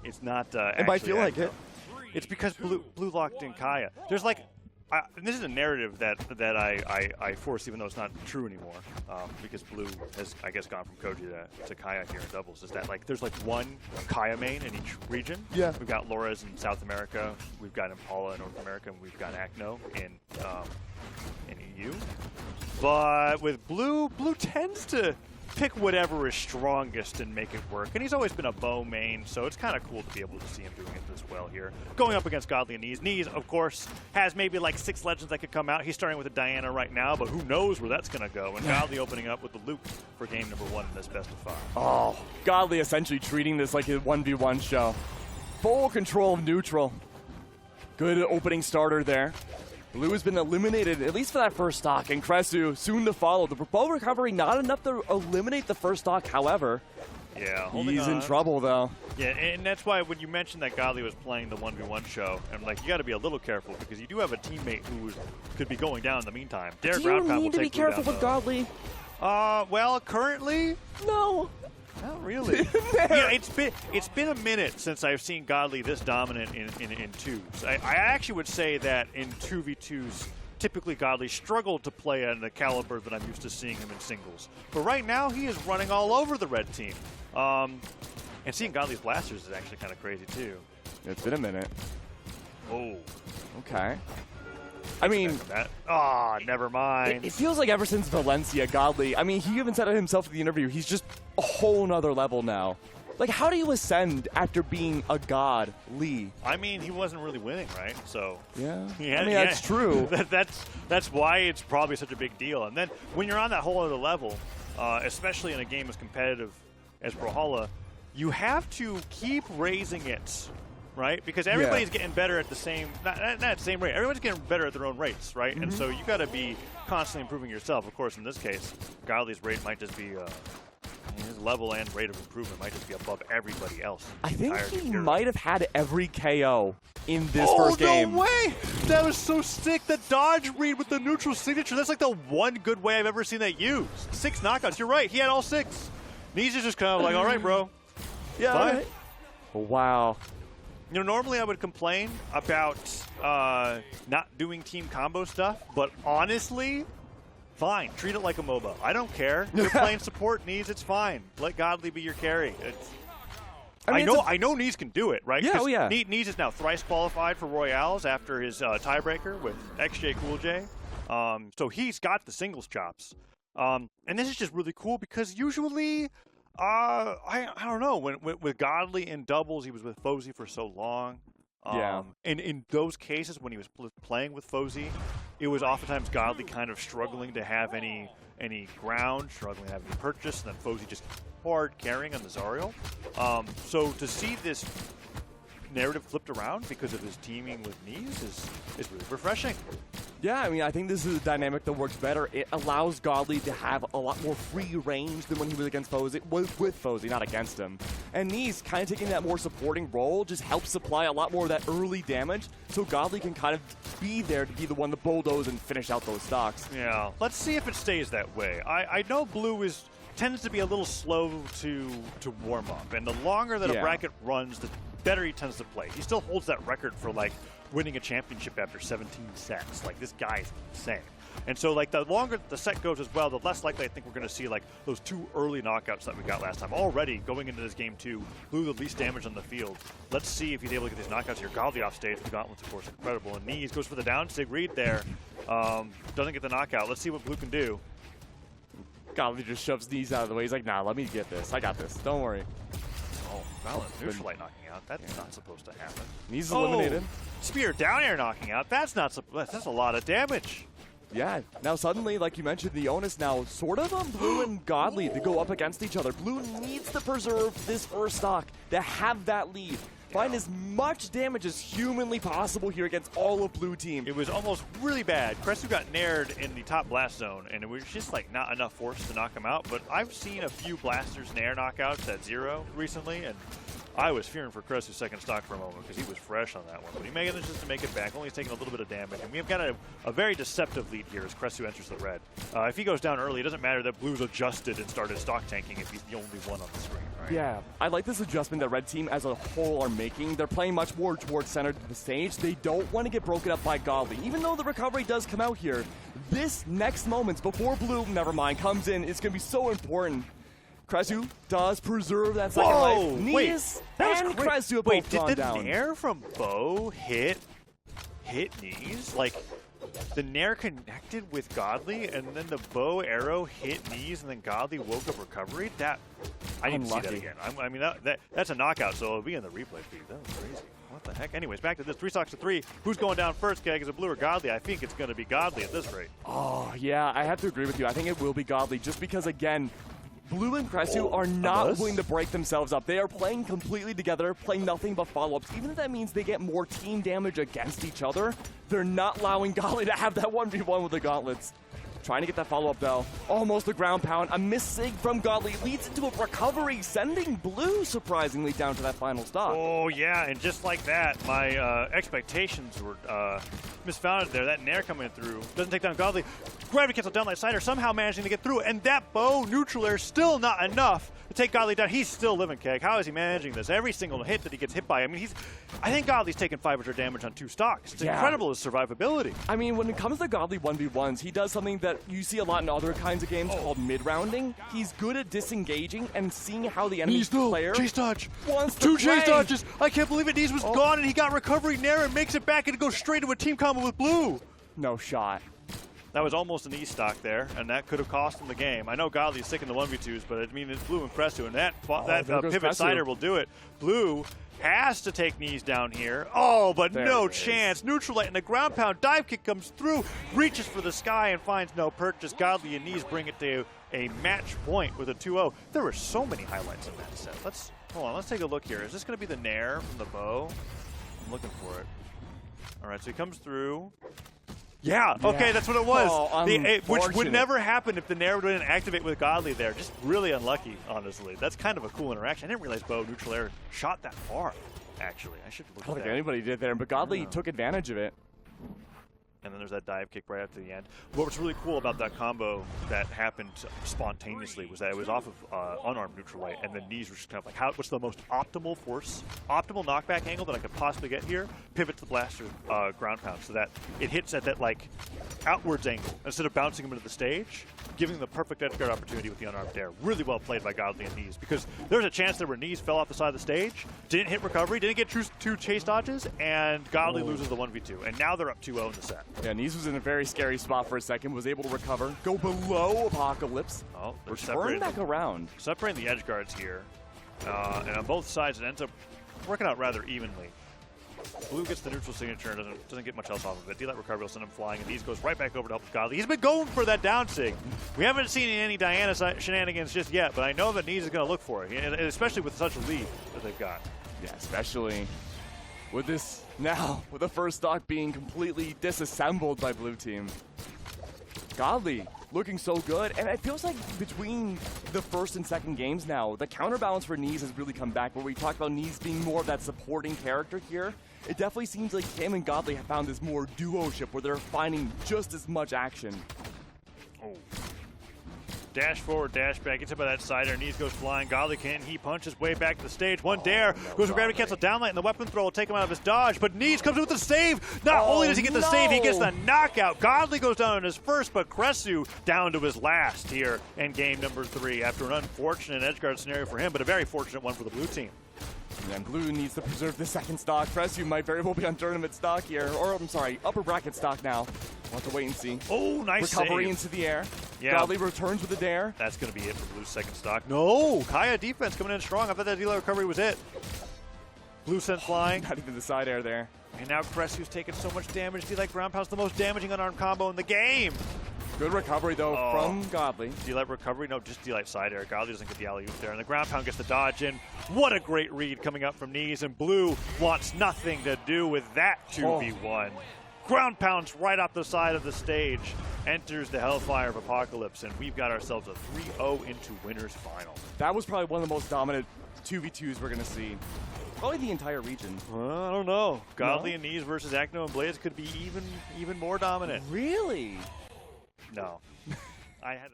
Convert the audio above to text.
It's not. It might feel like it. It's because blue locked in Kaya. There's like, and this is a narrative that I force, even though it's not true anymore, because blue has, I guess, gone from Koji to Kaya here in doubles. Is that like there's like one Kaya main in each region? Yeah. We've got Laura's in South America, we've got Impala in North America, and we've got Acno in EU. But with blue tends to pick whatever is strongest and make it work. And he's always been a bow main, so it's kind of cool to be able to see him doing it this well here. Going up against Godly and Neeze. Neeze, of course, has maybe like 6 legends that could come out. He's starting with a Diana right now, but who knows where that's going to go. And Godly opening up with the Luke for game number 1 in this best of 5. Oh, Godly essentially treating this like a 1v1 show. Full control of neutral. Good opening starter there. Blue has been eliminated, at least for that first stock, and Kresuu soon to follow. The bow recovery not enough to eliminate the first stock, however. Yeah, he's in trouble, though. Yeah, and that's why when you mentioned that Godly was playing the 1v1 show, I'm like, you got to be a little careful because you do have a teammate who could be going down in the meantime. Do you need to be careful with Godly? Well, currently, no. Not really. Yeah, it's been a minute since I've seen Godly this dominant in 2s. I actually would say that in 2v2s, typically Godly struggled to play at the caliber that I'm used to seeing him in singles. But right now, he is running all over the red team. And seeing Godly's blasters is actually kind of crazy, too. It's been a minute. Oh. Okay. I mean, never mind. It feels like ever since Valencia, Godly, I mean, he even said it himself in the interview, he's just a whole nother level now. Like, how do you ascend after being a god, Lee? I mean, he wasn't really winning, right? So yeah, I mean, that's true. That's why it's probably such a big deal. And then when you're on that whole other level, especially in a game as competitive as Brawlhalla, you have to keep raising it. Right? Because everybody's getting better at the same, not at the same rate. Everyone's getting better at their own rates, right? And so you got to be constantly improving yourself. Of course, in this case, Godly's rate might just be, his level and rate of improvement might just be above everybody else. I think he might have had every KO in this first game. Oh, no way! That was so sick. The dodge read with the neutral signature. That's like the one good way I've ever seen that used. 6 knockouts. You're right. He had all 6. Neeze is just kind of like, all right, bro. Yeah, all right. Wow. You know, normally I would complain about not doing team combo stuff, but honestly, fine. Treat it like a MOBA. I don't care. You're playing support Neeze, it's fine. Let Godly be your carry. I know Neeze can do it, right? Yeah, oh yeah. Neeze is now thrice qualified for Royales after his tiebreaker with XJ Cool J. So he's got the singles chops. And this is just really cool because usually... I don't know. With Godly in doubles, he was with Fozy for so long. And in those cases, when he was playing with Fozy, it was oftentimes Godly kind of struggling to have any ground, struggling to have any purchase, and then Fozy just hard carrying on the Zariel. So to see this narrative flipped around because of his teaming with Neeze is really refreshing. Yeah, I mean, I think this is a dynamic that works better. It allows Godly to have a lot more free range than when he was against Fozy, with Fozy, not against him. And Neeze kind of taking that more supporting role just helps supply a lot more of that early damage, so Godly can kind of be there to be the one to bulldoze and finish out those stocks. Yeah, let's see if it stays that way. I know Blue tends to be a little slow to warm up, and the longer that a bracket runs, the better he tends to play. He still holds that record for like winning a championship after 17 sets. Like, this guy is insane. And so like the longer the set goes as well, the less likely I think we're going to see like those 2 early knockouts that we got last time. Already going into this game 2, Blue the least damage on the field. Let's see if he's able to get these knockouts here. Godly off stage, the gauntlets of course incredible. And Neeze goes for the down sig read there. Doesn't get the knockout. Let's see what Blue can do. Godly just shoves Neeze out of the way. He's like, nah, let me get this. I got this. Don't worry. Oh, Valent neutral light knocking out. That's not supposed to happen. Neeze is eliminated. Spear down air knocking out. That's a lot of damage. Yeah, now suddenly, like you mentioned, the onus now sort of on Blue and Godly to go up against each other. Blue needs to preserve this first stock to have that lead. Find as much damage as humanly possible here against all of Blue team. It was almost really bad. Kresuu got nared in the top blast zone, and it was just like not enough force to knock him out. But I've seen a few blasters nair knockouts at 0 recently, and I was fearing for Kresuu's second stock for a moment because he was fresh on that one. But he manages to make it back, only taking a little bit of damage. And we've got a very deceptive lead here as Kresuu enters the red. If he goes down early, it doesn't matter that Blue's adjusted and started stock tanking if he's the only one on the screen. right? Yeah, I like this adjustment that Red Team as a whole are making. They're playing much more towards center of the stage. They don't want to get broken up by Godly. Even though the recovery does come out here, this next moments before Blue, never mind, comes in, it's going to be so important. Kresuu does preserve that second life. Neeze and Kresuu have both gone down. Did the nair from Bo hit Neeze? Like, the nair connected with Godly, and then the bow arrow hit Neeze, and then Godly woke up recovery? That, I didn't see that again. I mean, that's a knockout, so it'll be in the replay feed. That was crazy. What the heck? Anyways, back to this. 3 stocks to 3. Who's going down first, Keg? Is it Blue or Godly? I think it's going to be Godly at this rate. Oh, yeah, I have to agree with you. I think it will be Godly, just because, again, Blue and Kresuu are not willing to break themselves up. They are playing completely together, playing nothing but follow-ups. Even if that means they get more team damage against each other, they're not allowing Godly to have that 1v1 with the gauntlets. Trying to get that follow-up, though. Almost a ground pound. A missed sig from Godly leads into a recovery, sending Blue, surprisingly, down to that final stop. Oh, yeah, and just like that, my expectations were misfounded there. That nair coming through doesn't take down Godly. Gravity cancel down like Cider, somehow managing to get through, and that bow neutral air still not enough to take Godly down. He's still living, Keg. How is he managing this? Every single hit that he gets hit by, I mean, I think Godly's taken 500 damage on 2 stocks. It's incredible, his survivability. I mean, when it comes to Godly 1v1s, he does something that you see a lot in other kinds of games called mid-rounding. He's good at disengaging and seeing how the enemy player chase dodge. Wants to 2 play. chase dodges. I can't believe it. Neeze was gone, and he got recovery nair and makes it back and goes straight to a team combo with Blue. No shot. That was almost an E-stock there, and that could have cost him the game. I know Godly's sick in the 1v2s, but I mean, it's Blue and Kresuu, and that pivot Cider will do it. Blue has to take Neeze down here. Oh, but no chance. Neutralite and the ground pound. Dive kick comes through, reaches for the sky, and finds no purchase. Godly and Neeze bring it to a match point with a 2-0. There were so many highlights in that set. Hold on, let's take a look here. Is this going to be the nair from the bow? I'm looking for it. All right, so he comes through. Yeah, okay, that's what it was. Which would never happen if the nair didn't activate with Godly there. Just really unlucky, honestly. That's kind of a cool interaction. I didn't realize Bo neutral air shot that far, actually. I should look at that. I don't think anybody did there, but Godly took advantage of it. And then there's that dive kick right after the end. What was really cool about that combo that happened spontaneously was that it was off of unarmed neutralite, and then Neeze was just kind of like, what's the most optimal knockback angle that I could possibly get here? Pivot to the blaster ground pound so that it hits at that like outwards angle instead of bouncing him into the stage, giving him the perfect edge guard opportunity with the unarmed dare. Really well played by Godly and Neeze, because there's a chance there where Neeze fell off the side of the stage, didn't hit recovery, didn't get 2 chase dodges, and Godly loses the 1v2. And now they're up 2-0 in the set. Yeah, Neeze was in a very scary spot for a second, was able to recover, go below Apocalypse. Oh, we're turning back around. Separating the edge guards here. And on both sides, it ends up working out rather evenly. Blue gets the neutral signature and doesn't get much else off of it. D-Light recovery will send him flying, and Neeze goes right back over to help Godly. He's been going for that down sig. We haven't seen any Diana shenanigans just yet, but I know that Neeze is going to look for it, and especially with such a lead that they've got. Yeah, especially with this now, with the first stock being completely disassembled by Blue Team. Godly looking so good, and it feels like between the first and second games now, the counterbalance for Neeze has really come back. Where we talk about Neeze being more of that supporting character here, it definitely seems like him and Godly have found this more duo-ship where they're finding just as much action. Oh. Dash forward, dash back, gets hit by that Cider. Neeze goes flying. Godly can. He punches way back to the stage. One dare. Goes for gravity cancel downlight, and the weapon throw will take him out of his dodge. But Neeze comes in with the save. Not only does he get the save, he gets the knockout. Godly goes down in his first, but Kresuu down to his last here in game number 3 after an unfortunate edgeguard scenario for him, but a very fortunate one for the blue team. And Blue needs to preserve the second stock. Kresuu might very well be on tournament stock here, or I'm sorry, upper bracket stock now. We'll have to wait and see. Oh, nice recovery save. into the air. Yeah. Godly returns with a dare. That's going to be it for Blue's second stock. No, Kaya defense coming in strong. I thought that D-Light recovery was it. Blue sent flying. Not even the side air there. And now Kresuu's taking so much damage. D-Light ground pound's the most damaging unarmed combo in the game. Good recovery, though, from Godly. D-Light recovery? No, just D-Light side air. Godly doesn't get the alley-oop there. And the ground pound gets the dodge in. What a great read coming up from Neeze. And Blue wants nothing to do with that 2v1. Ground pounds right off the side of the stage. Enters the Hellfire of Apocalypse. And we've got ourselves a 3-0 into winner's final. That was probably one of the most dominant 2v2s we're going to see. Probably the entire region. I don't know. Godly and Neeze versus Acno and Blaze could be even more dominant. Really? No. I had